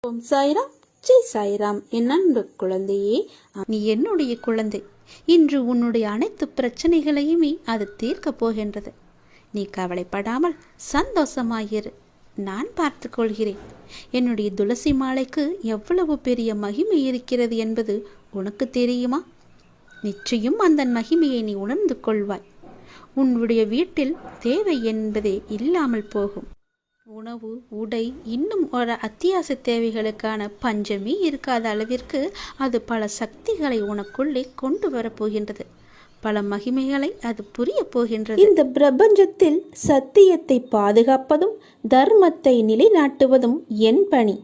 ஓம் சாய்ராம், ஜெய் சாய்ராம். என் அன்பு குழந்தையே, நீ என்னுடைய குழந்தை. இன்று உன்னுடைய அனைத்து பிரச்சனைகளையுமே அது தீர்க்கப் போகின்றது. நீ கவலைப்படாமல் சந்தோஷமாயிரு. நான் பார்த்து கொள்கிறேன். என்னுடைய துளசி மாலைக்கு எவ்வளவு பெரிய மகிமை இருக்கிறது என்பது உனக்கு தெரியுமா? நிச்சயம் அந்த மகிமையை நீ உணர்ந்து கொள்வாய். உன்னுடைய வீட்டில் தேவை என்பதே இல்லாமல் போகும். உணவு, உடை, இன்னும் ஒரு அத்தியாவசிய தேவைகளுக்கான பஞ்சமே இருக்காத அளவிற்கு அது பல சக்திகளை உனக்குள்ளே கொண்டு வரப்போகின்றது. பல மகிமைகளை அது புரிய போகின்றது. இந்த பிரபஞ்சத்தில் சத்தியத்தை பாதுகாப்பதும் தர்மத்தை நிலைநாட்டுவதும் என் பணி.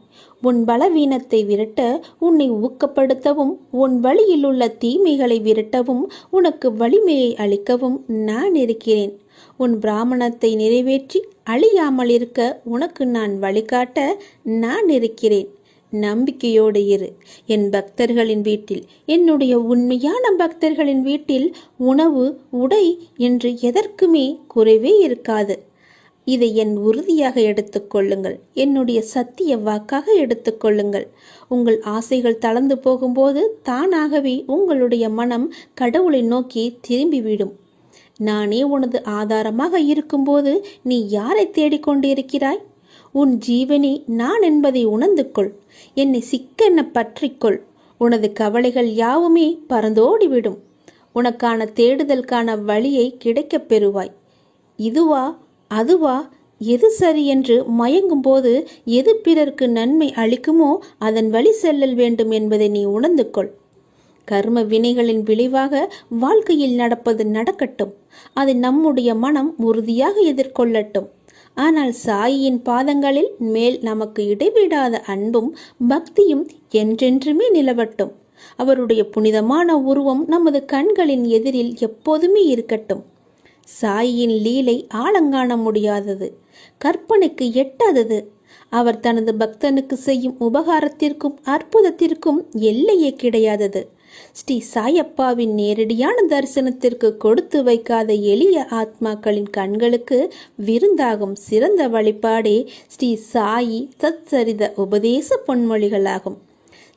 உன் பலவீனத்தை விரட்ட, உன்னை ஊக்கப்படுத்தவும், உன் வழியில் உள்ள தீமைகளை விரட்டவும், உனக்கு வலிமையை அளிக்கவும் நான் இருக்கிறேன். உன் பிராமணத்தை நிறைவேற்றி அழியாமல் இருக்க உனக்கு நான் வழிகாட்ட நான் இருக்கிறேன். நம்பிக்கையோடு இரு. என் பக்தர்களின் வீட்டில், என்னுடைய உண்மையான பக்தர்களின் வீட்டில் உணவு, உடை என்று எதற்குமே குறைவே இருக்காது. இதை என் உறுதியாக எடுத்துக்கொள்ளுங்கள். என்னுடைய சத்திய வாக்காக எடுத்துக்கொள்ளுங்கள். உங்கள் ஆசைகள் தளர்ந்து போகும்போது தானாகவே உங்களுடைய மனம் கடவுளை நோக்கி திரும்பிவிடும். நானே உனது ஆதாரமாக இருக்கும்போது நீ யாரை தேடிக்கொண்டிருக்கிறாய்? உன் ஜீவனே நான் என்பதை உணர்ந்து கொள். என்னை சிக்கென பற்றிக்கொள். உனது கவலைகள் யாவுமே பறந்தோடிவிடும். உனக்கான தேடுதலுக்கான வழியை கிடைக்கப் பெறுவாய். இதுவா அதுவா, எது சரி என்று மயங்கும் போது எது பிறருக்கு நன்மை அளிக்குமோ அதன் வழி செல்லல் வேண்டும் என்பதை நீ உணர்ந்து கொள். கர்ம வினைகளின் விளைவாக வாழ்க்கையில் நடப்பது நடக்கட்டும். அதை நம்முடைய மனம் உறுதியாக எதிர்கொள்ளட்டும். ஆனால் சாயியின் பாதங்களில் மேல் நமக்கு இடைவிடாத அன்பும் பக்தியும் என்றென்றுமே நிலவட்டும். அவருடைய புனிதமான உருவம் நமது கண்களின் எதிரில் எப்போதுமே இருக்கட்டும். சாயியின் லீலை ஆழங்காண முடியாதது, கற்பனைக்கு எட்டாதது. அவர் தனது பக்தனுக்கு செய்யும் உபகாரத்திற்கும் அற்புதத்திற்கும் எல்லையே கிடையாதது. ஸ்ரீ சாயப்பாவின் நேரடியான தரிசனத்திற்கு கொடுத்து வைக்காத எளிய ஆத்மாக்களின் கண்களுக்கு விருந்தாகும் சிறந்த வழிபாடே ஸ்ரீ சாயி சச்சரித உபதேச பொன்மொழிகளாகும்.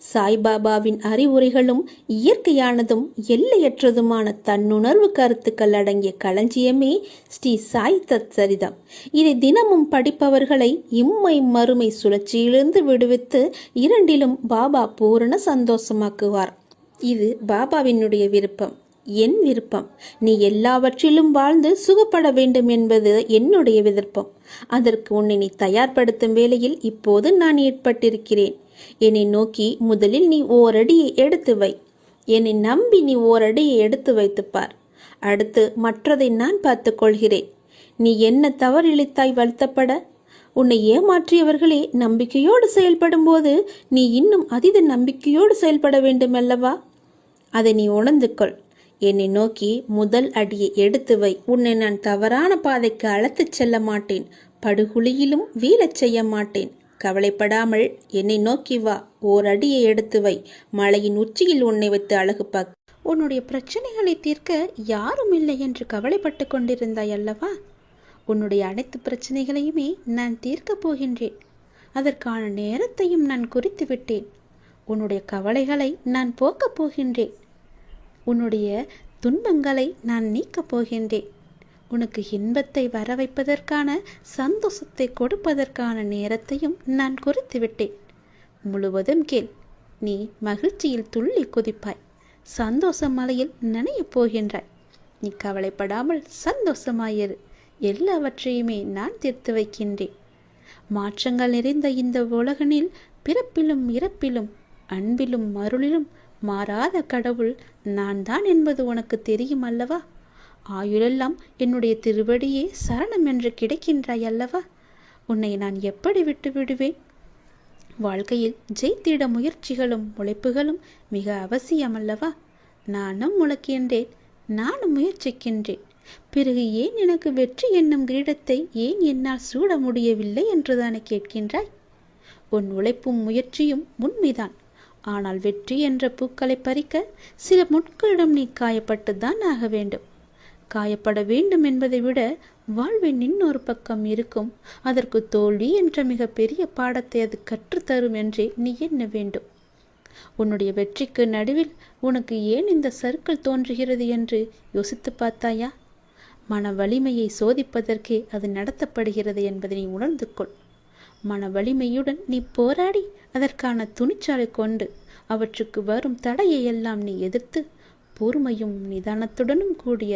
சாய்பாபாவின் அறிவுரைகளும் இயற்கையானதும் எல்லையற்றதுமான தன்னுணர்வு கருத்துக்கள் அடங்கிய களஞ்சியமே ஸ்ரீ சாய் சச்சரிதம். இதை தினமும் படிப்பவர்களை இம்மை மறுமை சுழற்சியிலிருந்து விடுவித்து இரண்டிலும் பாபா பூரண சந்தோஷமாக்குவார். இது பாபாவினுடைய விருப்பம், என் விருப்பம். நீ எல்லாவற்றிலும் வாழ்ந்து சுகப்பட வேண்டும் என்பது என்னுடைய விருப்பம். அதற்கு உன்னை நீ தயார்படுத்தும் வேளையில் இப்போது நான் ஏற்பட்டிருக்கிறேன். என்னை நோக்கி முதலில் நீ ஓரடியை எடுத்து வை. என்னை நம்பி நீ ஓரடியை எடுத்து வைத்துப்பார். அடுத்து மற்றதை நான் பார்த்து கொள்கிறேன். நீ என்ன தவறிழைத்தாய் வருத்தப்பட? உன்னை ஏமாற்றியவர்களே நம்பிக்கையோடு செயல்படும் போது நீ இன்னும் அதீத நம்பிக்கையோடு செயல்பட வேண்டும் அல்லவா? அதை நீ உணர்ந்து கொள். என்னை நோக்கி முதல் அடியை எடுத்து வை. உன்னை நான் தவறான பாதைக்கு அழைத்துச் செல்ல மாட்டேன். படுகுழியிலும் வீழச் செய்ய மாட்டேன். கவலைப்படாமல் என்னை நோக்கி வா. ஓர் அடியை எடுத்து வை. மலையின் உச்சியில் உன்னை வைத்து அழகு பார்க்க. உன்னுடைய பிரச்சனைகளை தீர்க்க யாரும் இல்லை என்று கவலைப்பட்டு கொண்டிருந்தாய் அல்லவா? உன்னுடைய அனைத்து பிரச்சனைகளையுமே நான் தீர்க்கப் போகின்றேன். அதற்கான நேரத்தையும் நான் குறித்து விட்டேன். உன்னுடைய கவலைகளை நான் போக்கப் போகின்றேன். உன்னுடைய துன்பங்களை நான் நீக்கப் போகின்றேன். உனக்கு இன்பத்தை வர வைப்பதற்கான, சந்தோஷத்தை கொடுப்பதற்கான நேரத்தையும் நான் குறித்து விட்டேன். முழுவதும் கேள். நீ மகிழ்ச்சியில் துள்ளி குதிப்பாய். சந்தோஷ மலையில் நனையப் போகின்றாய். நீ கவலைப்படாமல் சந்தோஷமாயிரு. எல்லாவற்றையுமே நான் தீர்த்து வைக்கின்றேன். மாற்றங்கள் நிறைந்த இந்த உலகனில் பிறப்பிலும் இறப்பிலும் அன்பிலும் அருளிலும் மாறாத கடவுள் நான் தான் என்பது உனக்கு தெரியும் அல்லவா? ஆயுளெல்லாம் என்னுடைய திருவடியே சரணம் என்று கிடைக்கின்றாய் அல்லவா? உன்னை நான் எப்படி விட்டு விடுவேன்? வாழ்க்கையில் ஜெயித்திட முயற்சிகளும் உழைப்புகளும் மிக அவசியம் அல்லவா? நானும் உழைக்கின்றேன், நானும் முயற்சிக்கின்றேன். பிறகு ஏன் எனக்கு வெற்றி என்னும் கிரீடத்தை ஏன் என்னால் சூட முடியவில்லை என்றுதானே கேட்கின்றாய்? உன் உழைப்பும் முயற்சியும் உண்மைதான். ஆனால் வெற்றி என்ற பூக்களை பறிக்க சில முட்களிடம் நீ காயப்பட்டுத்தான் ஆக வேண்டும். காயப்பட வேண்டும் என்பதை விட வாழ்வின் இன்னொரு பக்கம் இருக்கும். அதற்கு தோல்வி என்ற மிக பெரிய பாடத்தை அது கற்றுத்தரும் என்றே நீ எண்ண வேண்டும். உன்னுடைய வெற்றிக்கு நடுவில் உனக்கு ஏன் இந்த சர்க்கிள் தோன்றுகிறது என்று யோசித்து பார்த்தாயா? மன வலிமையை சோதிப்பதற்கே அது நடத்தப்படுகிறது என்பதை நீ உணர்ந்து கொள். மன வலிமையுடன் நீ போராடி அதற்கான துணிச்சலை கொண்டு அவற்றுக்கு வரும் தடையை எல்லாம் நீ எதிர்த்து பொறுமையும் நிதானத்துடனும் கூடிய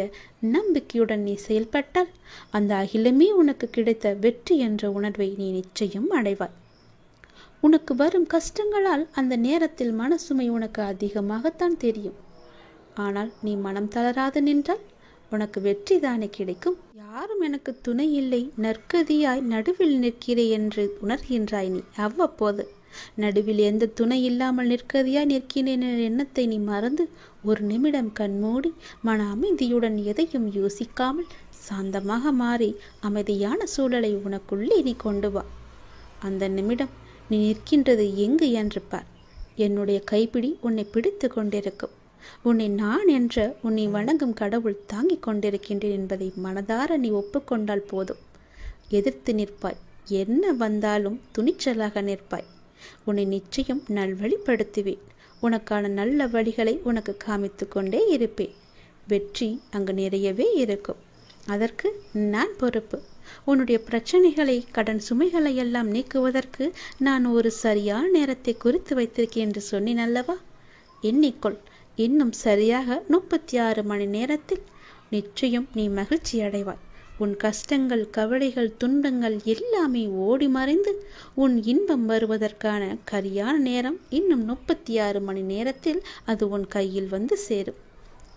நம்பிக்கையுடன் நீ செயல்பட்டால் அந்த அகிலமே உனக்கு கிடைத்த வெற்றி என்ற உணர்வை நீ நிச்சயம் அடைவாய். உனக்கு வரும் கஷ்டங்களால் அந்த நேரத்தில் மனசுமை உனக்கு அதிகமாகத்தான் தெரியும். ஆனால் நீ மனம் தளராது நின்றால் உனக்கு வெற்றி தானே கிடைக்கும். யாரும் எனக்கு துணை இல்லை, நற்கதியாய் நடுவில் நிற்கிறேன் என்று உணர்கின்றாய் நீ. அவ்வப்போது நடுவில் எந்த துணை இல்லாமல் நிற்கதியாய் நிற்கிறேன் என்ற எண்ணத்தை நீ மறந்து ஒரு நிமிடம் கண்மூடி மன அமைதியுடன் எதையும் யோசிக்காமல் சாந்தமாக மாறி அமைதியான சூழலை உனக்குள்ளே நீ கொண்டு வா. அந்த நிமிடம் நீ நிற்கின்றது எங்கு என்று பார். என்னுடைய கைப்பிடி உன்னை பிடித்து கொண்டிருக்கும். உன்னை நான் என்ற உன்னை வணங்கும் கடவுள் தாங்கிக் கொண்டிருக்கின்றேன் என்பதை மனதார நீ ஒப்புக்கொண்டால் போதும். எதிர்த்து நிற்பாய். என்ன வந்தாலும் துணிச்சலாக நிற்பாய். உன்னை நிச்சயம் நல்வழிப்படுத்துவேன். உனக்கான நல்ல வழிகளை உனக்கு காமித்து கொண்டே இருப்பேன். வெற்றி அங்கு நிறையவே இருக்கும். அதற்கு நான் பொறுப்பு. உன்னுடைய பிரச்சனைகளை, கடன் சுமைகளை எல்லாம் நீக்குவதற்கு நான் ஒரு சரியான நேரத்தை குறித்து வைத்திருக்கேன் என்று சொன்னேன் அல்லவா? எண்ணிக்கொள். இன்னும் சரியாக 36 மணி நேரத்தில் நிச்சயம் நீ மகிழ்ச்சி அடைவாய். உன் கஷ்டங்கள், கவலைகள், துன்பங்கள் எல்லாமே ஓடி மறைந்து உன் இன்பம் வருவதற்கான சரியான நேரம் இன்னும் 36 மணி நேரத்தில் அது உன் கையில் வந்து சேரும்.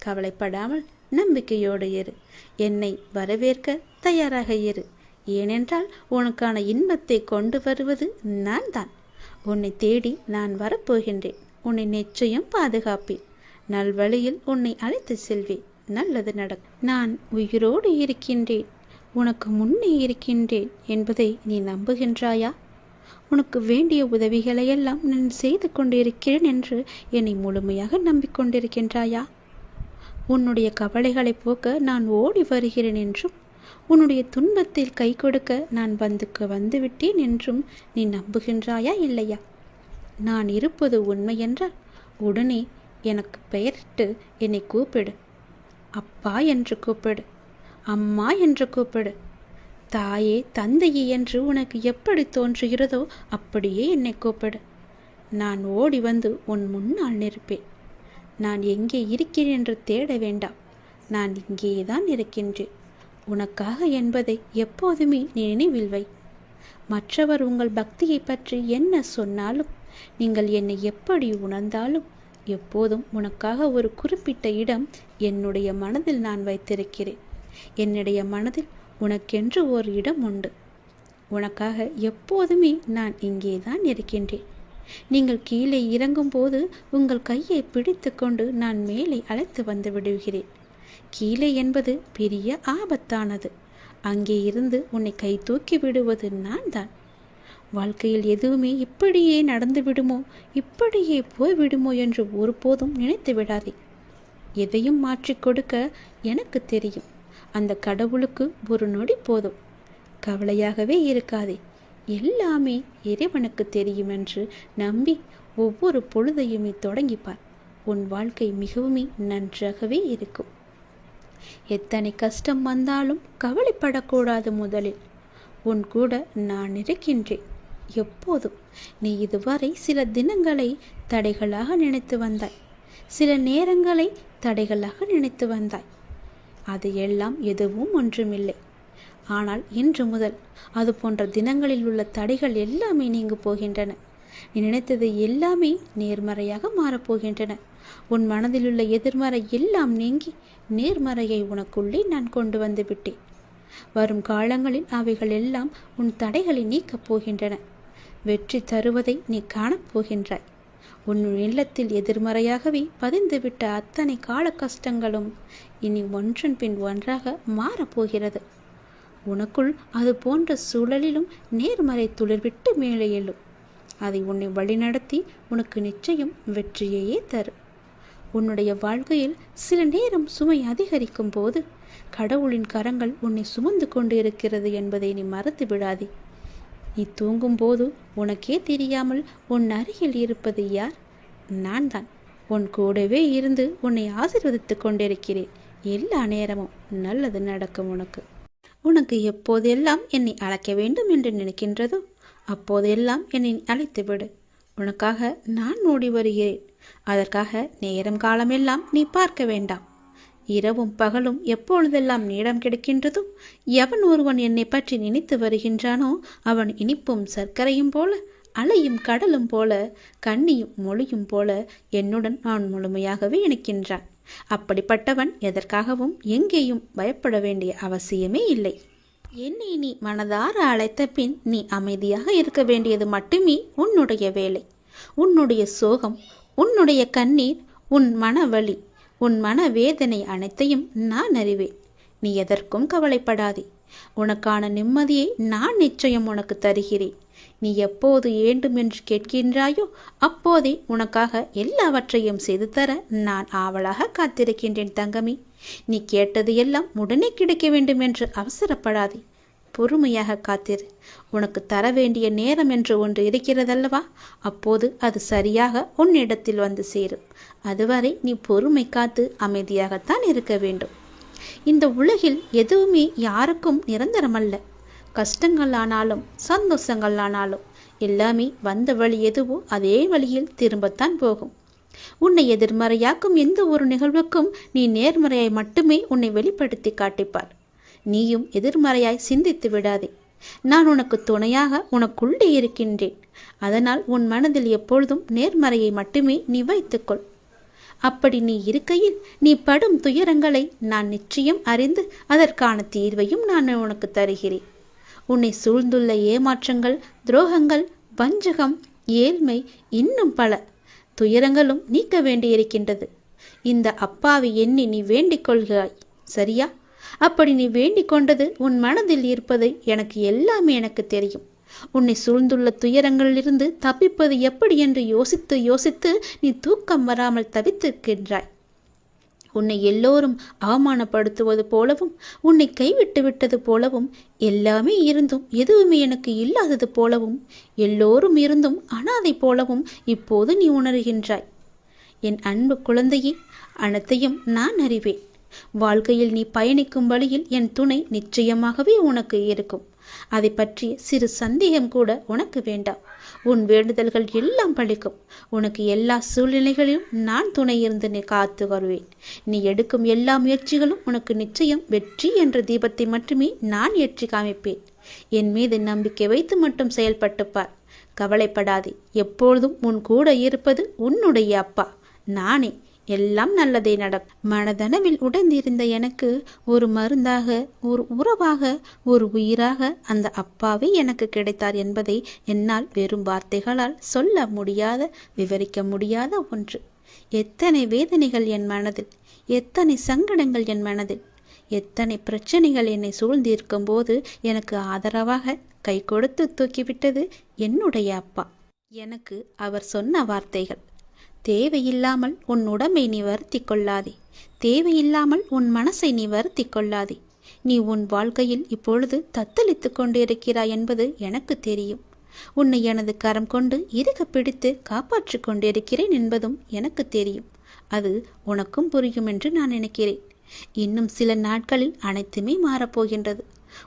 கவலைப்படாமல் நம்பிக்கையோடு இரு. என்னை வரவேற்க தயாராக இரு. ஏனென்றால் உனக்கான இன்பத்தை கொண்டு வருவது நான் தான். உன்னை தேடி நான் வரப்போகின்றேன். உன்னை நிச்சயம் பாதுகாப்பேன். நல்வழியில் உன்னை அழைத்து செல்வேன். நல்லது நடக்கும். நான் உயிரோடு இருக்கின்றேன், உனக்கு முன்னே இருக்கின்றேன் என்பதை நீ நம்புகின்றாயா? உனக்கு வேண்டிய உதவிகளையெல்லாம் நான் செய்து கொண்டிருக்கிறேன் என்று என்னை முழுமையாக நம்பிக்கொண்டிருக்கின்றாயா? உன்னுடைய கவலைகளை போக்க நான் ஓடி வருகிறேன் என்றும் உன்னுடைய துன்பத்தில் கை கொடுக்க நான் வந்துவிட்டேன் என்றும் நீ நம்புகின்றாயா இல்லையா? நான் இருப்பது உண்மை என்றால் உடனே எனக்கு பெயரிட்டு என்னை கூப்பிடு. அப்பா என்று கூப்பிடு, அம்மா என்று கூப்பிடு. தாயே, தந்தையே என்று உனக்கு எப்படி தோன்றுகிறதோ அப்படியே என்னை கூப்பிடு. நான் ஓடி வந்து உன் முன்னால் நிற்பேன். நான் எங்கே இருக்கிறேன் என்று தேட வேண்டாம். நான் இங்கேதான் இருக்கின்றேன். உனக்காக என்பதை எப்போதுமே நீ நினைவில் வை. மற்றவர் உங்கள் பக்தியை பற்றி என்ன சொன்னாலும், நீங்கள் என்னை எப்படி உணர்ந்தாலும், எப்போதும் உனக்காக ஒரு குறிப்பிட்ட இடம் என்னுடைய மனதில் நான் வைத்திருக்கிறேன். என்னுடைய மனதில் உனக்கென்று ஒரு இடம் உண்டு. உனக்காக எப்போதுமே நான் இங்கேதான் இருக்கின்றேன். நீங்கள் கீழே இறங்கும் போது உங்கள் கையை பிடித்து கொண்டு நான் மேலே அழைத்து வந்து விடுகிறேன். கீழே என்பது பெரிய ஆபத்தானது. அங்கே இருந்து உன்னை கை தூக்கி விடுவது நான் தான். வாழ்க்கையில் எதுவுமே இப்படியே நடந்து விடுமோ, இப்படியே போய்விடுமோ என்று ஒருபோதும் நினைத்து விடாதே. எதையும் மாற்றி கொடுக்க எனக்கு தெரியும். அந்த கடவுளுக்கு ஒரு நொடி போதும். கவலையாகவே இருக்காதே. எல்லாமே இறைவனுக்கு தெரியும் என்று நம்பி ஒவ்வொரு பொழுதையும் நீ தொடங்கிப்பார். உன் வாழ்க்கை மிகவும் நன்றாகவே இருக்கும். எத்தனை கஷ்டம் வந்தாலும் கவலைப்படக்கூடாது. முதலில் உன் கூட நான் இருக்கின்றேன் எப்போதும். நீ இதுவரை சில தினங்களை தடைகளாக நினைத்து வந்தாய், சில நேரங்களை தடைகளாக நினைத்து வந்தாய். அது எல்லாம் எதுவும் ஒன்றுமில்லை. ஆனால் இன்று முதல் அது போன்ற தினங்களில் உள்ள தடைகள் எல்லாமே நீங்கு போகின்றன. நீ நினைத்தது எல்லாமே நேர்மறையாக மாறப்போகின்றன. உன் மனதில் உள்ள எதிர்மறை எல்லாம் நீங்கி நேர்மறையை உனக்குள்ளே நான் கொண்டு வந்து விட்டேன். வரும் காலங்களில் அவைகள் எல்லாம் உன் தடைகளை நீக்கப் போகின்றன. வெற்றி தருவதை நீ காணப்போகின்றாய். உன் இல்லத்தில் எதிர்மறையாகவே பதிந்துவிட்ட அத்தனை கால கஷ்டங்களும் இனி ஒன்றன் பின் ஒன்றாக மாறப்போகிறது. உனக்குள் அது போன்ற சூழலிலும் நேர்மறை துளிர்விட்டு மேலே எழும். அதை உன்னை வழிநடத்தி உனக்கு நிச்சயம் வெற்றியையே தரும். உன்னுடைய வாழ்க்கையில் சில நேரம் சுமை அதிகரிக்கும் போது கடவுளின் கரங்கள் உன்னை சுமந்து கொண்டு இருக்கிறது என்பதை நீ மறந்து விடாதே. நீ தூங்கும்போது உனக்கே தெரியாமல் உன் அருகில் இருப்பது யார்? நான் தான். உன் கூடவே இருந்து உன்னை ஆசீர்வதித்து கொண்டிருக்கிறேன். எல்லா நேரமும் நல்லது நடக்கும் உனக்கு. உனக்கு எப்போதெல்லாம் என்னை அழைக்க வேண்டும் என்று நினைக்கின்றதோ அப்போதெல்லாம் என்னை அழைத்து விடு. உனக்காக நான் ஓடி வருகிறேன். அதற்காக நேரம் காலமெல்லாம் நீ பார்க்க வேண்டாம். இரவும் பகலும் எப்பொழுதெல்லாம் நேரம் கிடைக்கின்றதோ எவன் ஒருவன் என்னை பற்றி நினைத்து வருகின்றானோ அவன் இனிப்பும் சர்க்கரையும் போல, அலையும் கடலும் போல, கண்ணியும் மொழியும் போல என்னுடன் அவன் முழுமையாகவே இணைக்கின்றான். அப்படிப்பட்டவன் எதற்காகவும் எங்கேயும் பயப்பட வேண்டிய அவசியமே இல்லை. என்னை நீ மனதார அழைத்த பின் நீ அமைதியாக இருக்க வேண்டியது மட்டுமே உன்னுடைய வேலை. உன்னுடைய சோகம், உன்னுடைய கண்ணீர், உன் மனவலி, உன் மனவேதனை அனைத்தையும் நான் அறிவேன். நீ எதற்கும் கவலைப்படாதே. உனக்கான நிம்மதியை நான் நிச்சயம் உனக்கு தருகிறேன். நீ எப்போது வேண்டும் என்று கேட்கின்றாயோ அப்போதே உனக்காக எல்லாவற்றையும் செய்து தர நான் ஆவலாக காத்திருக்கின்றேன் தங்கமி. நீ கேட்டது எல்லாம் உடனே கிடைக்க வேண்டும் என்று அவசரப்படாதே. பொறுமையாக காத்திரு. உனக்கு தர வேண்டிய நேரம் என்று ஒன்று இருக்கிறதல்லவா, அப்போது அது சரியாக உன்னிடத்தில் வந்து சேரும். அதுவரை நீ பொறுமை காத்து அமைதியாகத்தான் இருக்க வேண்டும். இந்த உலகில் எதுவுமே யாருக்கும் நிரந்தரமல்ல. கஷ்டங்கள் ஆனாலும் சந்தோஷங்கள் ஆனாலும் எல்லாமே வந்த வழி எதுவோ அதே வழியில் திரும்பத்தான் போகும். உன்னை எதிர்மறையாக்கும் எந்த ஒரு நிகழ்வுக்கும் நீ நேர்மறையாய் மட்டுமே உன்னை வெளிப்படுத்தி காட்டிப்பார். நீயும் எதிர்மறையாய் சிந்தித்து விடாதே. நான் உனக்கு துணையாக உனக்குள்ளே இருக்கின்றேன். அதனால் உன் மனதில் எப்பொழுதும் நேர்மறையை மட்டுமே நீ வைத்துக்கொள். அப்படி நீ இருக்கையில் நீ படும் துயரங்களை நான் நிச்சயம் அறிந்து அதற்கான தீர்வையும் நான் உனக்கு தருகிறேன். உன்னை சூழ்ந்துள்ள ஏமாற்றங்கள், துரோகங்கள், வஞ்சகம், ஏழ்மை, இன்னும் பல துயரங்களும் நீக்க வேண்டியிருக்கின்றது. இந்த அப்பாவை எண்ணி நீ வேண்டிக் கொள்கிறாய், சரியா? அப்படி நீ வேண்டிக் கொண்டது உன் மனதில் இருப்பது எனக்கு எல்லாமே எனக்கு தெரியும். உன்னை சூழ்ந்துள்ள துயரங்களிலிருந்து தப்பிப்பது எப்படி என்று யோசித்து யோசித்து நீ தூக்கம் வராமல் தவித்திருக்கின்றாய். உன்னை எல்லோரும் அவமானப்படுத்துவது போலவும், உன்னை கைவிட்டு விட்டது போலவும், எல்லாமே இருந்தும் எதுவுமே எனக்கு இல்லாதது போலவும், எல்லோரும் இருந்தும் அனாதை போலவும் இப்போது நீ உணர்கின்றாய். என் அன்பு குழந்தையே, அனைத்தையும் நான் அறிவேன். வாழ்க்கையில் நீ பயணிக்கும் வழியில் என் துணை நிச்சயமாகவே உனக்கு இருக்கும். அதை பற்றி சிறு சந்தேகம் கூட உனக்கு வேண்டாம். உன் வேண்டுதல்கள் எல்லாம் பலிக்கும். உனக்கு எல்லா சூழ்நிலைகளிலும் நான் துணை இருந்து நீ காத்து வருவேன். நீ எடுக்கும் எல்லா முயற்சிகளும் உனக்கு நிச்சயம் வெற்றி என்ற தீபத்தை மட்டுமே நான் ஏற்றி காமிப்பேன். என் மீது நம்பிக்கை வைத்து மட்டும் செயல்பட்டு பார். கவலைப்படாதே. எப்பொழுதும் உன் கூட இருப்பது உன்னுடைய அப்பா நானே. எல்லாம் நல்லதே நடக்கும். மனதளவில் உடைந்திருந்த எனக்கு ஒரு மருந்தாக, ஒரு உறவாக, ஒரு உயிராக அந்த அப்பாவே எனக்கு கிடைத்தார் என்பதை என்னால் வெறும் வார்த்தைகளால் சொல்ல முடியாத, விவரிக்க முடியாத ஒன்று. எத்தனை வேதனைகள் என் மனதில், எத்தனை சங்கடங்கள் என் மனதில், எத்தனை பிரச்சனைகள் என்னை சூழ்ந்திருக்கும் போது எனக்கு ஆதரவாக கை கொடுத்து தூக்கிவிட்டது என்னுடைய அப்பா. எனக்கு அவர் சொன்ன வார்த்தைகள்: தேவையில்லாமல் உன் உடம்பை நீ வருத்தி கொள்ளாதே. தேவையில்லாமல் உன் மனசை நீ வருத்தி கொள்ளாதே. நீ உன் வாழ்க்கையில் இப்பொழுது தத்தளித்து கொண்டிருக்கிறாய் என்பது எனக்கு தெரியும். உன்னை எனது கரம் கொண்டு இறுக பிடித்து காப்பாற்றி கொண்டிருக்கிறேன் என்பதும் எனக்கு தெரியும். அது உனக்கும் புரியும் என்று நான் நினைக்கிறேன். இன்னும் சில நாட்களில் அனைத்துமே மாறப்போகின்றது.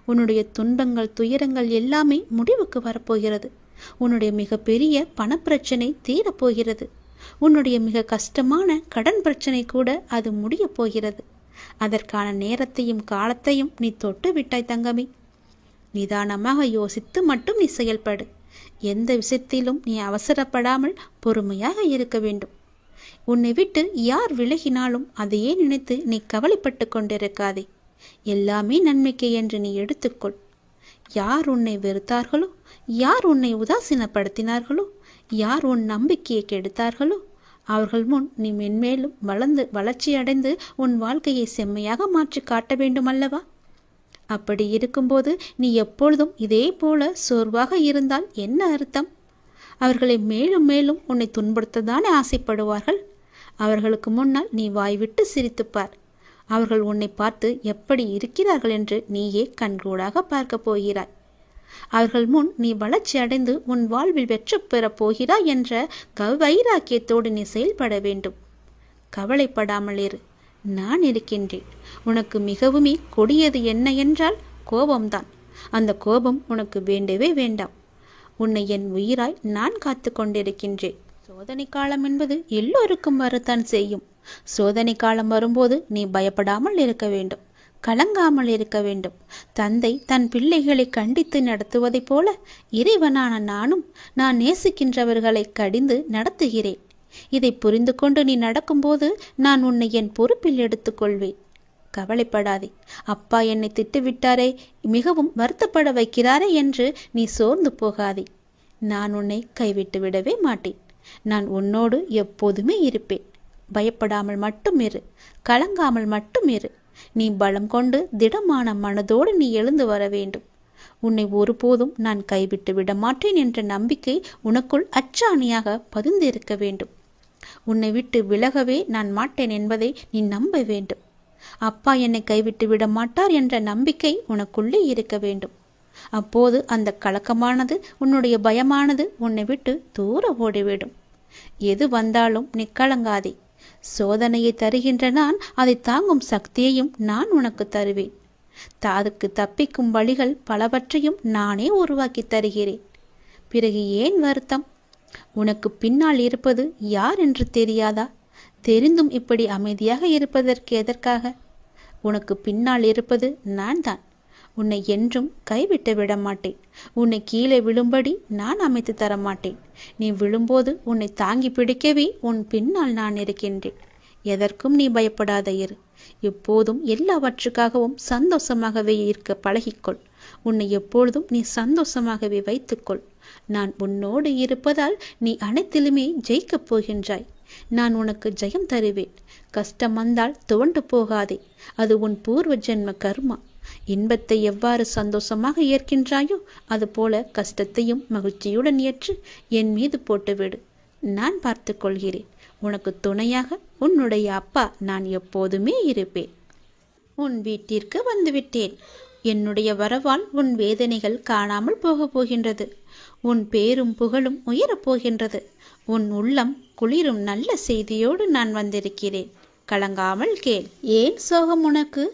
உன்னுடைய துன்பங்கள், துயரங்கள் எல்லாமே முடிவுக்கு வரப்போகிறது. உன்னுடைய மிகப்பெரிய பணப்பிரச்சனை தீரப்போகிறது. உன்னுடைய மிக கஷ்டமான கடன் பிரச்சனை கூட அது முடிய போகிறது. அதற்கான நேரத்தையும் காலத்தையும் நீ தொட்டு விட்டாய் தங்கமி. நிதானமாக யோசித்து மட்டும் நீ செயல்படு. எந்த விஷயத்திலும் நீ அவசரப்படாமல் பொறுமையாக இருக்க வேண்டும். உன்னை விட்டு யார் விலகினாலும் அதையே நினைத்து நீ கவலைப்பட்டு கொண்டிருக்காதே. எல்லாமே நன்மைக்கு என்று நீ எடுத்துக்கொள். யார் உன்னை வெறுத்தார்களோ, யார் உன்னை உதாசீனப்படுத்தினார்களோ, யார் உன் நம்பிக்கையை கெடுத்தார்களோ அவர்கள் முன் நீ மென்மேலும் வளர்ச்சியடைந்து உன் வாழ்க்கையை செம்மையாக மாற்றி காட்ட வேண்டும் அல்லவா? அப்படி இருக்கும்போது நீ எப்பொழுதும் இதே போல சோர்வாக இருந்தால் என்ன அர்த்தம்? அவர்களை மேலும் மேலும் உன்னை துன்புறுத்ததானே ஆசைப்படுவார்கள். அவர்களுக்கு முன்னால் நீ வாய்விட்டு சிரித்துப்பார். அவர்கள் உன்னை பார்த்து எப்படி இருக்கிறார்கள் என்று நீயே கண்கூடாக பார்க்கப் போகிறாய். அவர்கள் முன் நீ வளர்ச்சி அடைந்து உன் வாழ்வில் வெற்றி பெறப் போகிறாய் என்ற வைராக்கியத்தோடு நீ செயல்பட வேண்டும். கவலைப்படாமல் இரு, நான் இருக்கின்றேன். உனக்கு மிகவுமே கொடியது என்ன என்றால் கோபம்தான். அந்த கோபம் உனக்கு வேண்டவே வேண்டாம். உன்னை என் உயிராய் நான் காத்து கொண்டிருக்கின்றேன். சோதனை காலம் என்பது எல்லோருக்கும் வரத்தான் செய்யும். சோதனை காலம் வரும்போது நீ பயப்படாமல் இருக்க வேண்டும், கலங்காமல் இருக்க வேண்டும். தந்தை தன் பிள்ளைகளை கண்டித்து நடத்துவதைப் போல இறைவனான நானும் நான் நேசிக்கின்றவர்களை கடிந்து நடத்துகிறேன். இதை புரிந்து கொண்டு நீ நடக்கும்போது நான் உன்னை என் பொறுப்பில் எடுத்துக்கொள்வேன். கவலைப்படாதே. அப்பா என்னை திட்டுவிட்டாரே, மிகவும் வருத்தப்பட வைக்கிறாரே என்று நீ சோர்ந்து போகாதே. நான் உன்னை கைவிட்டு விடவே மாட்டேன். நான் உன்னோடு எப்போதுமே இருப்பேன். பயப்படாமல் மட்டும் இரு, கலங்காமல் மட்டும் இரு. நீ பலம் கொண்டு திடமான மனதோடு நீ எழுந்து வர வேண்டும். உன்னை ஒருபோதும் நான் கைவிட்டு விட மாட்டேன் என்ற நம்பிக்கை உனக்குள் அச்சாணியாக பதிந்திருக்க வேண்டும். உன்னை விட்டு விலகவே நான் மாட்டேன் என்பதை நீ நம்ப வேண்டும். அப்பா என்னை கைவிட்டு விட மாட்டார் என்ற நம்பிக்கை உனக்குள்ளே இருக்க வேண்டும். அப்போது அந்த கலக்கமானது, உன்னுடைய பயமானது உன்னை விட்டு தூர ஓடிவிடும். எது வந்தாலும் நீ கலங்காதே. சோதனையை தருகின்ற நான் அதை தாங்கும் சக்தியையும் நான் உனக்கு தருவேன். அதுக்கு தப்பிக்கும் வழிகள் பலவற்றையும் நானே உருவாக்கி தருகிறேன். பிறகு ஏன் வருத்தம்? உனக்கு பின்னால் இருப்பது யார் என்று தெரியாதா? தெரிந்தும் இப்படி அமைதியாக இருப்பதற்கு எதற்காக? உனக்கு பின்னால் இருப்பது நான் தான். உன்னை என்றும் கைவிட்டு விட மாட்டேன். உன்னை கீழே விழும்படி நான் அமைத்து தர மாட்டேன். நீ விழும்போது உன்னை தாங்கி பிடிக்கவே உன் பின்னால் நான் இருக்கின்றேன். எதற்கும் நீ பயப்படாத இரு. எப்போதும் எல்லாவற்றுக்காகவும் சந்தோஷமாகவே இருக்க பழகிக்கொள். உன்னை எப்பொழுதும் நீ சந்தோஷமாகவே வைத்துக்கொள். நான் உன்னோடு இருப்பதால் நீ அனைத்திலுமே ஜெயிக்கப் போகின்றாய். நான் உனக்கு ஜெயம் தருவேன். கஷ்டம் வந்தால் துவண்டு போகாதே. அது உன் பூர்வ ஜென்ம கர்மா. இன்பத்தை எவ்வாறு சந்தோஷமாக ஏற்கின்றாயோ அதுபோல கஷ்டத்தையும் மகிழ்ச்சியுடன் ஏற்று என் மீது போட்டுவிடு. நான் பார்த்து கொள்கிறேன். உனக்கு துணையாக உன்னுடைய அப்பா நான் எப்போதுமே இருப்பேன். உன் வீட்டிற்கு வந்துவிட்டேன். என்னுடைய வரவால் உன் வேதனைகள் காணாமல் போகப் போகின்றது. உன் பேரும் புகழும் உயரப்போகின்றது. உன் உள்ளம் குளிரும் நல்ல செய்தியோடு நான் வந்திருக்கிறேன். கலங்காமல் கேள். ஏன் சோகம் உனக்கு?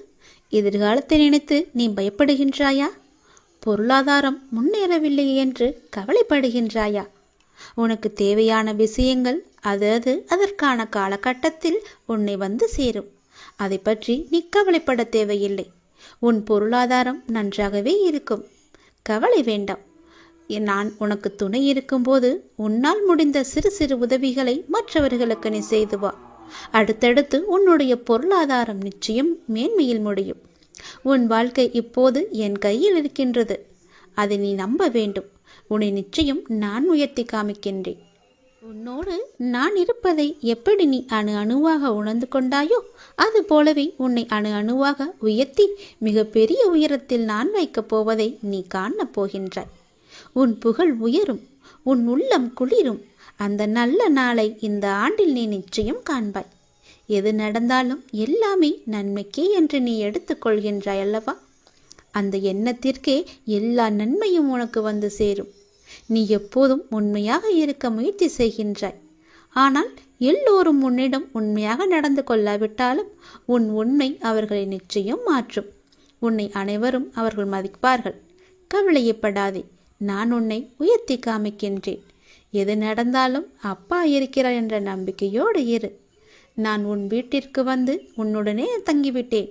எதிர்காலத்தை நினைத்து நீ பயப்படுகின்றாயா? பொருளாதாரம் முன்னேறவில்லை என்று கவலைப்படுகின்றாயா? உனக்கு தேவையான விஷயங்கள் அதற்கான காலகட்டத்தில் உன்னை வந்து சேரும். அதை பற்றி நீ கவலைப்பட தேவையில்லை. உன் பொருளாதாரம் நன்றாகவே இருக்கும். கவலை வேண்டாம். நான் உனக்கு துணை இருக்கும்போது உன்னால் முடிந்த சிறு சிறு உதவிகளை மற்றவர்களுக்கு நீ செய்து வா. அடுத்தடுத்து உன்னுடைய பொருளாதாரம் நிச்சயம் மேன்மையில் முடியும். உன் வாழ்க்கை இப்போது என் கையில் இருக்கின்றது. அதை நீ நம்ப வேண்டும். உன்னை நிச்சயம் நான் உயர்த்தி காமிக்கின்றேன். உன்னோடு நான் இருப்பதை எப்படி நீ அணு அணுவாக உணர்ந்து கொண்டாயோ அது போலவே உன்னை அணு அணுவாக உயர்த்தி மிக பெரிய உயரத்தில் நான் வைக்கப் போவதை நீ காணப் போகின்றாய். உன் புகழ் உயரும். உன் உள்ளம் குளிரும். அந்த நல்ல நாளை இந்த ஆண்டில் நீ நிச்சயம் காண்பாய். எது நடந்தாலும் எல்லாமே நன்மைக்கே என்று நீ எடுத்துக்கொள்கின்றாய் அல்லவா? அந்த எண்ணத்திற்கே எல்லா நன்மையும் உனக்கு வந்து சேரும். நீ எப்போதும் உண்மையாக இருக்க முயற்சி செய்கின்றாய். ஆனால் எல்லோரும் உன்னிடம் உண்மையாக நடந்து கொள்ளாவிட்டாலும் உன் உண்மை அவர்களை நிச்சயம் மாற்றும். உன்னை அனைவரும் அவர்கள் மதிப்பார்கள். கவலையப்படாதே. நான் உன்னை உயர்த்தி காமிக்கின்றேன். எது நடந்தாலும் அப்பா இருக்கிறார் என்ற நம்பிக்கையோடு இரு. நான் உன் வீட்டிற்கு வந்து உன்னுடனே தங்கிவிட்டேன்.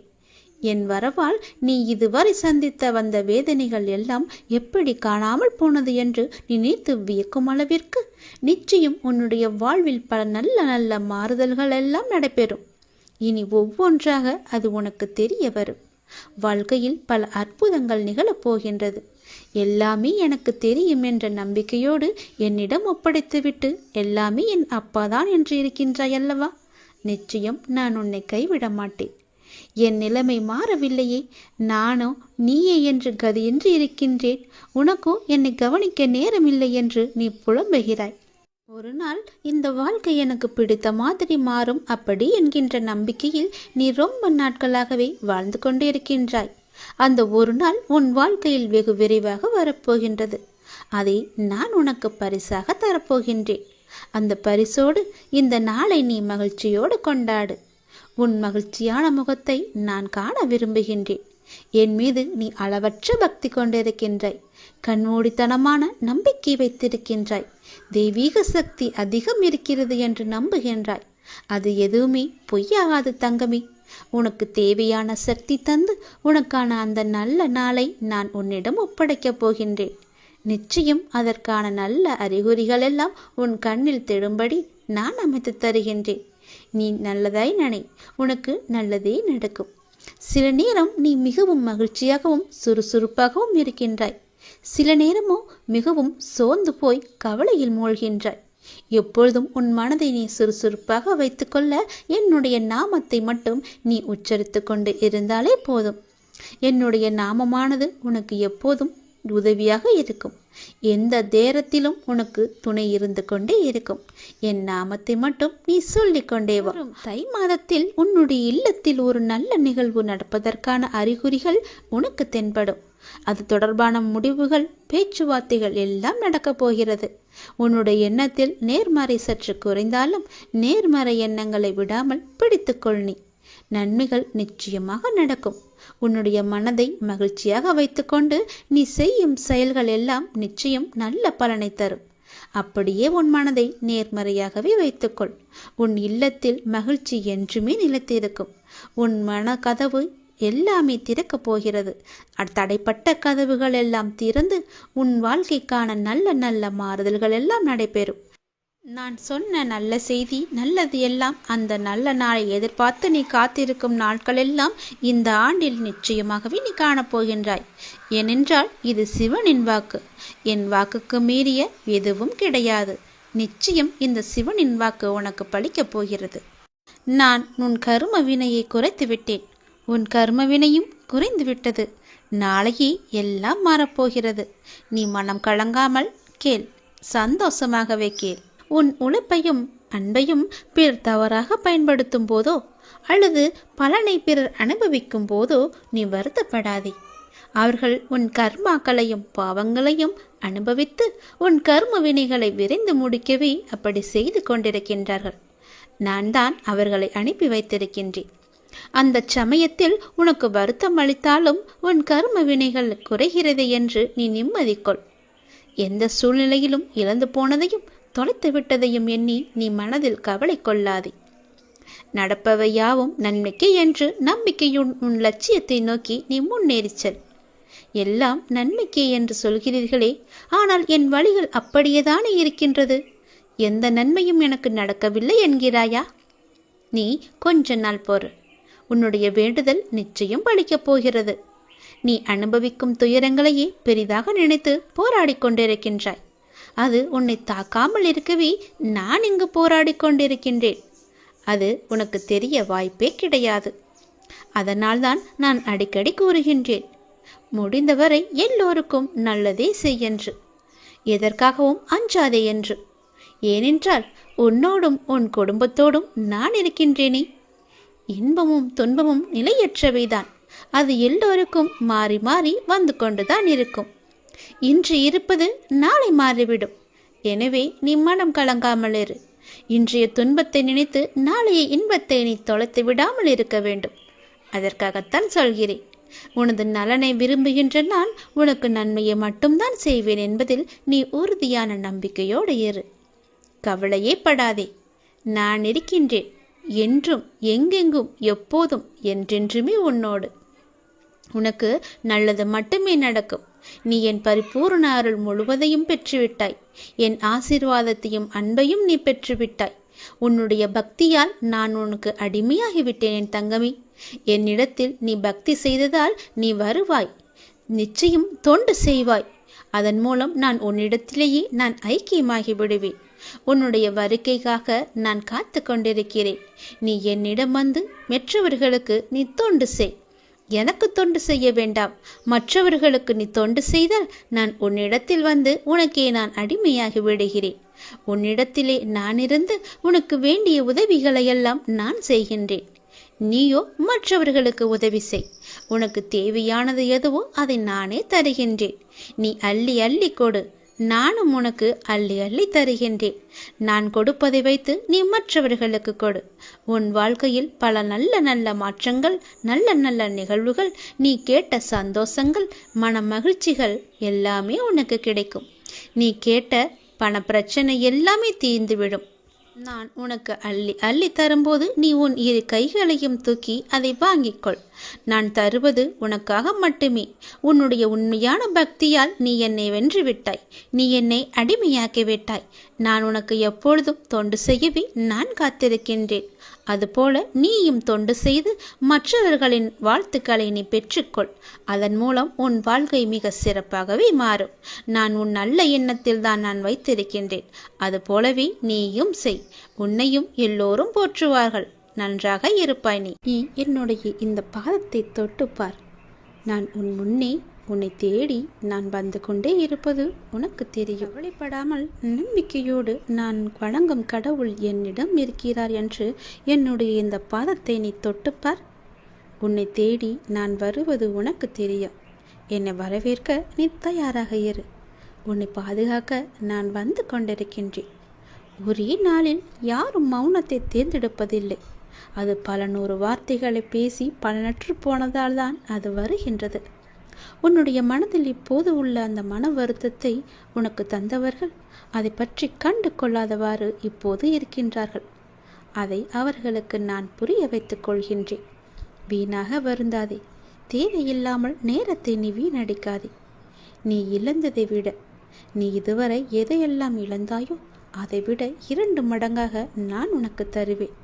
என் வரவால் நீ இதுவரை சந்தித்த வந்த வேதனைகள் எல்லாம் எப்படி காணாமல் போனது என்று நினைத்து வியக்கும் அளவிற்கு நிச்சயம் உன்னுடைய வாழ்வில் பல நல்ல நல்ல மாறுதல்கள் எல்லாம் நடைபெறும். இனி ஒவ்வொன்றாக அது உனக்கு தெரிய வரும். வாழ்க்கையில் பல அற்புதங்கள் நிகழப்போகின்றது. எல்லாமே எனக்கு தெரியும் என்ற நம்பிக்கையோடு என்னிடம் ஒப்படைத்துவிட்டு எல்லாமே என் அப்பாதான் என்று இருக்கின்றாய் அல்லவா? நிச்சயம் நான் உன்னை கைவிட மாட்டேன். என் நிலைமை மாறவில்லையே, நானோ நீயே என்று கதியின்றி இருக்கின்றேன். உனக்கோ என்னை கவனிக்க நேரமில்லை என்று நீ புலம்புகிறாய். ஒரு நாள் இந்த வாழ்க்கை எனக்கு பிடித்த மாதிரி மாறும் அப்படி என்கின்ற நம்பிக்கையில் நீ ரொம்ப நாட்களாகவே வாழ்ந்து கொண்டிருக்கின்றாய். அந்த ஒரு நாள் உன் வாழ்க்கையில் வெகு விரைவாக வரப்போகின்றது. அதை நான் உனக்கு பரிசாக தரப்போகின்றேன். அந்த பரிசோடு இந்த நாளை நீ மகிழ்ச்சியோடு கொண்டாடு. உன் மகிழ்ச்சியான முகத்தை நான் காண விரும்புகின்றேன். என் மீது நீ அளவற்ற பக்தி கொண்டிருக்கின்றாய். கண்மூடித்தனமான நம்பிக்கை வைத்திருக்கின்றாய். தெய்வீக சக்தி அதிகம் இருக்கிறது என்று நம்புகின்றாய். அது எதுவுமே பொய்யாகாது தங்கமே. உனக்கு தேவையான சக்தி தந்து உனக்கான அந்த நல்ல நாளை நான் உன்னிடம் ஒப்படைக்கப் போகின்றேன். நிச்சயம் அதற்கான நல்ல அறிகுறிகள் எல்லாம் உன் கண்ணில் தெடும்படி நான் அமைத்து தருகின்றேன். நீ நல்லதாய் நினை, உனக்கு நல்லதே நடக்கும். சில நேரம் நீ மிகவும் மகிழ்ச்சியாகவும் சுறுசுறுப்பாகவும் இருக்கின்றாய். சில நேரமோ மிகவும் சோர்ந்து போய் கவலையில் மூழ்கின்றாய். எப்பொழுதும் உன் மனதை நீ சுறுசுறுப்பாக வைத்துக்கொள்ள என்னுடைய நாமத்தை மட்டும் நீ உச்சரித்து கொண்டு இருந்தாலே போதும். என்னுடைய நாமமானது உனக்கு எப்போதும் உதவியாக இருக்கும். எந்த நேரத்திலும் உனக்கு துணை இருந்து கொண்டே இருக்கும். என் நாமத்தை மட்டும் நீ சொல்லிக் கொண்டே வா. தை மாதத்தில் உன்னுடைய இல்லத்தில் ஒரு நல்ல நிகழ்வு நடப்பதற்கான அறிகுறிகள் உனக்கு தென்படும். அது தொடர்பான முடிவுகள், பேச்சுவார்த்தைகள் எல்லாம் நடக்கப் போகிறது. உன்னுடைய எண்ணத்தில் நேர்மறை சற்று குறைந்தாலும் நேர்மறை எண்ணங்களை விடாமல் பிடித்துக்கொள். நீ நன்மைகள் நிச்சயமாக நடக்கும். உன்னுடைய மனதை மகிழ்ச்சியாக வைத்துக்கொண்டு நீ செய்யும் செயல்கள் எல்லாம் நிச்சயம் நல்ல பலனை தரும். அப்படியே உன் மனதை நேர்மறையாகவே வைத்துக்கொள். உன் இல்லத்தில் மகிழ்ச்சி என்றுமே நிலைத்திருக்கும். உன் மன கதவு எல்லாமே திறக்கப் போகிறது. தடைப்பட்ட கதவுகள் எல்லாம் திறந்து உன் வாழ்க்கைக்கான நல்ல நல்ல மாறுதல்கள் எல்லாம் நடைபெறும். நான் சொன்ன நல்ல செய்தி, நல்லது எல்லாம் அந்த நல்ல நாளை எதிர்பார்த்து நீ காத்திருக்கும் நாட்களெல்லாம் இந்த ஆண்டில் நிச்சயமாகவே நீ காணப்போகின்றாய். ஏனென்றால் இது சிவனின் வாக்கு. என் வாக்குக்கு மீறிய எதுவும் கிடையாது. நிச்சயம் இந்த சிவனின் வாக்கு உனக்கு பலிக்கப் போகிறது. நான் உன் கர்ம வினையை குறைத்து விட்டேன். உன் கர்ம வினையும் குறைந்து விட்டது. நாளையே எல்லாம் மாறப்போகிறது. நீ மனம் கலங்காமல் கேள், சந்தோஷமாகவே கேள். உன் உழைப்பையும் அன்பையும் பிறர் தவறாக பயன்படுத்தும் போதோ அல்லது பலனை பிறர் அனுபவிக்கும் போதோ நீ வருத்தப்படாதே. அவர்கள் உன் கர்மாக்களையும் பாவங்களையும் அனுபவித்து உன் கர்ம வினைகளை விரைந்து முடிக்கவே அப்படி செய்து கொண்டிருக்கின்றார்கள். நான் தான் அவர்களை அனுப்பி வைத்திருக்கின்றேன். அந்த சமயத்தில் உனக்கு வருத்தம் அளித்தாலும் உன் கர்ம வினைகள் குறைகிறது என்று நீ நிம்மதி கொள். எந்த சூழ்நிலையிலும் இழந்து போனதையும் தொலைத்து விட்டதையும் எண்ணி நீ மனதில் கவலை கொள்ளாதே. நடப்பவை யாவும் நன்மைக்கு என்று நம்பிக்கையுடன் உன் லட்சியத்தை நோக்கி நீ முன்னேறிச்சல். எல்லாம் நன்மைக்கே என்று சொல்கிறீர்களே, ஆனால் என் வழிகள் அப்படியேதானே இருக்கின்றது. எந்த நன்மையும் எனக்கு நடக்கவில்லை என்கிறாயா? நீ கொஞ்ச நாள் பொறு. உன்னுடைய வேண்டுதல் நிச்சயம் பலிக்கப் போகிறது. நீ அனுபவிக்கும் துயரங்களையே பெரிதாக நினைத்து போராடி கொண்டிருக்கின்றாய். அது உன்னை தாக்காமல் இருக்கவே நான் இங்கு போராடி கொண்டிருக்கின்றேன். அது உனக்கு தெரிய வாய்ப்பே கிடையாது. அதனால்தான் நான் அடிக்கடி கூறுகின்றேன், முடிந்தவரை எல்லோருக்கும் நல்லதே செய்யென்று, எதற்காகவும் அஞ்சாதே என்று. ஏனென்றால் உன்னோடும் உன் குடும்பத்தோடும் நான் இருக்கின்றேனே. இன்பமும் துன்பமும் நிலையற்றவைதான். அது எல்லோருக்கும் மாறி மாறி வந்து கொண்டுதான் இருக்கும். இன்று இருப்பது நாளை மாறிவிடும். எனவே நீ மனம் கலங்காமல் இரு. இன்றைய துன்பத்தை நினைத்து நாளைய இன்பத்தை நீ தொலைத்து விடாமல் இருக்க வேண்டும். அதற்காகத்தான் சொல்கிறேன். உனது நலனை விரும்புகின்ற நான் உனக்கு நன்மையை மட்டும்தான் செய்வேன் என்பதில் நீ உறுதியான நம்பிக்கையோடு இரு. கவலையே படாதே. நான் இருக்கின்றேன். என்றும் எங்கெங்கும் எப்போதும் என்றென்றுமே உன்னோடு. உனக்கு நல்லது மட்டுமே நடக்கும். நீ என் பரிபூர்ண அருள் முழுவதையும் பெற்றுவிட்டாய். என் ஆசீர்வாதத்தையும் அன்பையும் நீ பெற்றுவிட்டாய். உன்னுடைய பக்தியால் நான் உனக்கு அடிமையாகிவிட்டேன் என் தங்கமே. என்னிடத்தில் நீ பக்தி செய்ததால் நீ வருவாய். நிச்சயம் தொண்டு செய்வாய். அதன் மூலம் நான் உன்னிடத்திலேயே நான் ஐக்கியமாகி விடுவேன். உன்னுடைய வருகைக்காக நான் காத்து கொண்டிருக்கிறேன். நீ என்னிடம் வந்து மற்றவர்களுக்கு நீ தொண்டு செய். எனக்கு தொண்டு செய்ய வேண்டாம். மற்றவர்களுக்கு நீ தொண்டு செய்தால் நான் உன்னிடத்தில் வந்து உனக்கே நான் அடிமையாகி விடுகிறேன். உன்னிடத்திலே நான் இருந்து உனக்கு வேண்டிய உதவிகளையெல்லாம் நான் செய்கின்றேன். நீயோ மற்றவர்களுக்கு உதவி செய். உனக்கு தேவையானது எதுவோ அதை நானே தருகின்றேன். நீ அள்ளி அள்ளி கொடு, நானும் உனக்கு அள்ளி அள்ளி தருகின்றேன். நான் கொடுப்பதை வைத்து நீ மற்றவர்களுக்கு கொடு. உன் வாழ்க்கையில் பல நல்ல நல்ல மாற்றங்கள், நல்ல நல்ல நிகழ்வுகள், நீ கேட்ட சந்தோஷங்கள், மன மகிழ்ச்சிகள் எல்லாமே உனக்கு கிடைக்கும். நீ கேட்ட பண பிரச்சனை எல்லாமே தீர்ந்துவிடும். நான் உனக்கு அள்ளி அள்ளி தரும்போது நீ உன் இரு கைகளையும் தூக்கி அதை வாங்கிக்கொள். நான் தருவது உனக்காக மட்டுமே. உன்னுடைய உண்மையான பக்தியால் நீ என்னை வென்று விட்டாய். நீ என்னை அடிமையாக்கி விட்டாய். நான் உனக்கு எப்பொழுதும் தொண்டு செய்யவே நான் காத்திருக்கின்றேன். அதுபோல நீயும் தொண்டு செய்து மற்றவர்களின் வாழ்த்துக்களை நீ பெற்றுக்கொள். அதன் மூலம் உன் வாழ்க்கை மிக சிறப்பாகவே மாறும். நான் உன் நல்ல எண்ணத்தில் தான் நான் வைத்திருக்கின்றேன். அதுபோலவே நீயும் செய். உன்னையும் எல்லோரும் போற்றுவார்கள். நன்றாக இருப்பாய். நீ என்னுடைய இந்த பாதத்தை தொட்டுப்பார். நான் உன் முன்னே உன்னை தேடி நான் வந்து கொண்டே இருப்பது உனக்கு தெரியும். கவலைப்படாமல் நம்பிக்கையோடு நான் வணங்கும் கடவுள் என்னிடம் இருக்கிறார் என்று என்னுடைய இந்த பாதத்தை நீ தொட்டுப்பார். உன்னை தேடி நான் வருவது உனக்கு தெரியும். என்னை வரவேற்க நீ தயாராக இரு. உன்னை பாதுகாக்க நான் வந்து கொண்டிருக்கின்றேன். ஒரே நாளில் யாரும் மௌனத்தை தேர்ந்தெடுப்பதில்லை. அது பல நூறு வார்த்தைகளை பேசி பலனற்று போனதால் தான் அது வருகின்றது. உன்னுடைய மனதில் இப்போது உள்ள அந்த மன வருத்தத்தை உனக்கு தந்தவர்கள் அதை பற்றி கண்டு கொள்ளாதவாறு இப்போது இருக்கின்றார்கள். அதை அவர்களுக்கு நான் புரிய வைத்துக் கொள்கின்றேன். வீணாக வருந்தாதே. தேவையில்லாமல் நேரத்தை நீ வீணடிக்காதே. நீ இழந்ததை விட, நீ இதுவரை எதையெல்லாம் இழந்தாயோ அதை விட 2 மடங்காக நான் உனக்கு தருவேன்.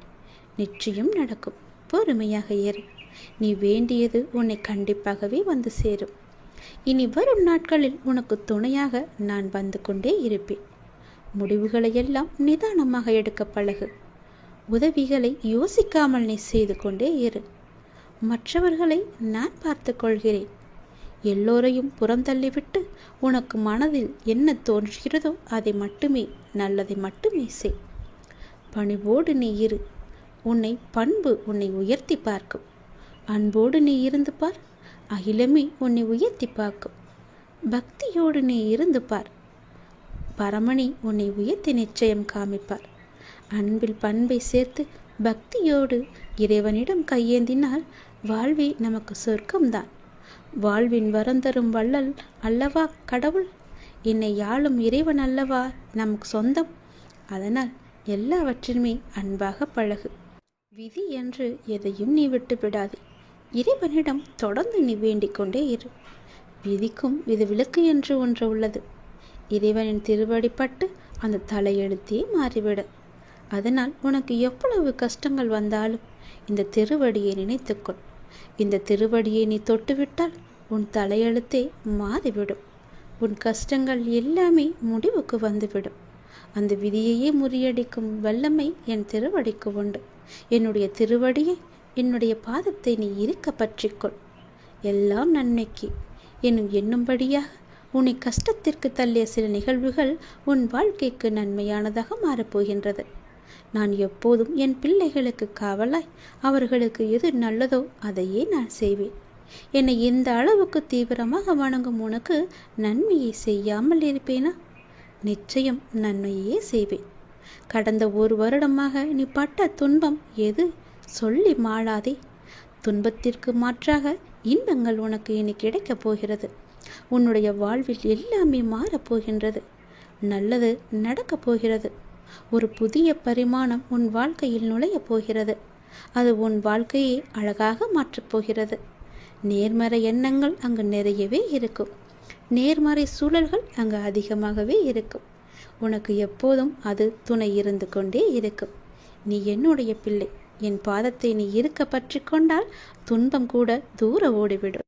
நிச்சயம் நடக்கும். பொறுமையாக ஏறு. நீ வேண்டியது உன்னை கண்டிப்பாகவே வந்து சேரும். இனி வரும் நாட்களில் உனக்கு துணையாக நான் வந்து கொண்டே இருப்பேன். முடிவுகளை எல்லாம் நிதானமாக எடுக்க பழகு. உதவிகளை யோசிக்காமல் நீ செய்து கொண்டே இரு. மற்றவர்களை நான் பார்த்து கொள்கிறேன். எல்லோரையும் புறம் தள்ளிவிட்டு உனக்கு மனதில் என்ன தோன்றுகிறதோ அதை மட்டுமே, நல்லதை மட்டுமே செய். பணிவோடு நீ இரு. பண்பு உன்னை உயர்த்தி பார்க்கும். அன்போடு நீ இருந்து பார். அகிலமே உன்னை உயர்த்தி பார்க்கும். பக்தியோடு நீ இருந்து பார். பரமணி உன்னை உயர்த்தி நிச்சயம் காமிப்பார். அன்பில் பண்பை சேர்த்து பக்தியோடு இறைவனிடம் கையேந்தினால் வாழ்வே நமக்கு சொர்க்கம்தான். வாழ்வின் வரம் தரும் வள்ளல் அல்லவா கடவுள். என்னை யாழும் இறைவன் அல்லவா நமக்கு சொந்தம். அதனால் எல்லாவற்றிலுமே அன்பாக பழகு. விதி என்று எதையும் நீ விட்டு விடாதே. இறைவனிடம் தொடர்ந்து நீ வேண்டிக் கொண்டே இரு. விதிக்கும் விதிவிலக்கு என்று ஒன்று உள்ளது. இறைவனின் திருவடிப்பட்டு அந்த தலையெழுத்தே மாறிவிட. அதனால் உனக்கு எவ்வளவு கஷ்டங்கள் வந்தாலும் இந்த திருவடியை நினைத்துக்கொள். இந்த திருவடியை நீ தொட்டுவிட்டால் உன் தலையெழுத்தே மாறிவிடும். உன் கஷ்டங்கள் எல்லாமே முடிவுக்கு வந்துவிடும். அந்த விதியையே முறியடிக்கும் வல்லமை என் திருவடிக்கு உண்டு. என்னுடைய திருவடியை, என்னுடைய பாதத்தை நீ இருக்க பற்றிக்கொள். எல்லாம் நன்மைக்கு எண்ணும்படியாக உன்னை கஷ்டத்திற்கு தள்ளிய சில நிகழ்வுகள் உன் வாழ்க்கைக்கு நன்மையானதாக மாறப்போகின்றது. நான் எப்போதும் என் பிள்ளைகளுக்கு காவலாய் அவர்களுக்கு எது நல்லதோ அதையே நான் செய்வேன். என்னை இந்த அளவுக்கு தீவிரமாக வணங்கும் உனக்கு நன்மையை செய்யாமல் இருப்பேனா? நிச்சயம் நன்மையே செய்வேன். கடந்த 1 வருடமாக நீ பட்ட துன்பம் எது சொல்லி மாளாதே. துன்பத்திற்கு மாற்றாக இன்பங்கள் உனக்கு இனி கிடைக்கப் போகிறது. உன்னுடைய வாழ்வில் எல்லாமே மாறப்போகின்றது. நல்லது நடக்கப் போகிறது. ஒரு புதிய பரிமாணம் உன் வாழ்க்கையில் நுழையப் போகிறது. அது உன் வாழ்க்கையை அழகாக மாற்றப் போகிறது. நேர்மறை எண்ணங்கள் அங்கு நிறையவே இருக்கும். நேர்மறை சூழல்கள் அங்கு அதிகமாகவே இருக்கும். உனக்கு எப்போதும் அது துணை இருந்து கொண்டே இருக்கும். நீ என்னுடைய பிள்ளை. என் பாதத்தை நீ இருக்க பற்றி கொண்டால் துன்பம் கூட தூர ஓடிவிடும்.